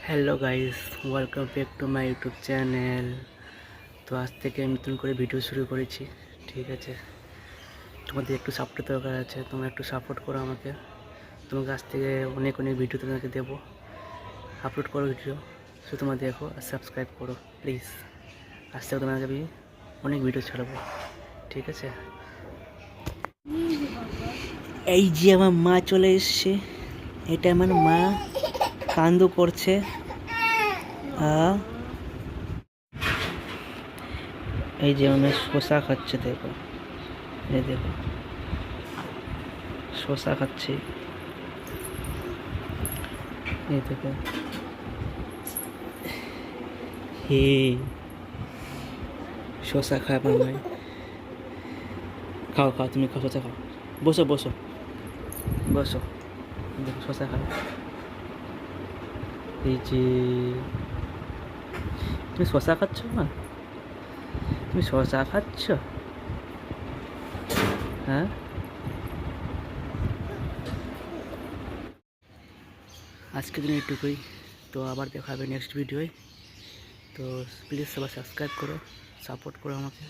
Hello guys, welcome back to my YouTube channel. তো আজ থেকে আমি নতুন করে ভিডিও শুরু করেছি। ঠিক আছে, তোমাদের একটু সাপোর্ট দরকার আছে, তোমরা একটু সাপোর্ট করো আমাকে। তোমাকে আজ থেকে অনেক অনেক ভিডিও তোমাকে দেবো, আপলোড করো ভিডিও, শুধু তোমরা দেখো আর সাবস্ক্রাইব করো প্লিজ। আজ থেকে তোমাকে আমি অনেক ভিডিও ছাড়বো, ঠিক আছে। এই যে আমার মা চলে এসছে, এটা আমার মা কান্দু করছে। এই যে আমি শসা খাচ্ছে, দেখো, এই দেখো শসা খাচ্ছি, এই দেখো। হে, শসা খায় আমার ভাই। খাও খাও, তুমি খাও, শসা খাও। বসো বসো বসো, দেখো শসা খাও। এই যে তুমি শসা খাচ্ছ না, তুমি শসা খাচ্ছ, হ্যাঁ। আজকের দিন এটুকুই, তো আবার দেখা হবে নেক্সট ভিডিওয়। তো প্লিজ সবাই সাবস্ক্রাইব করো, সাপোর্ট করো আমাকে।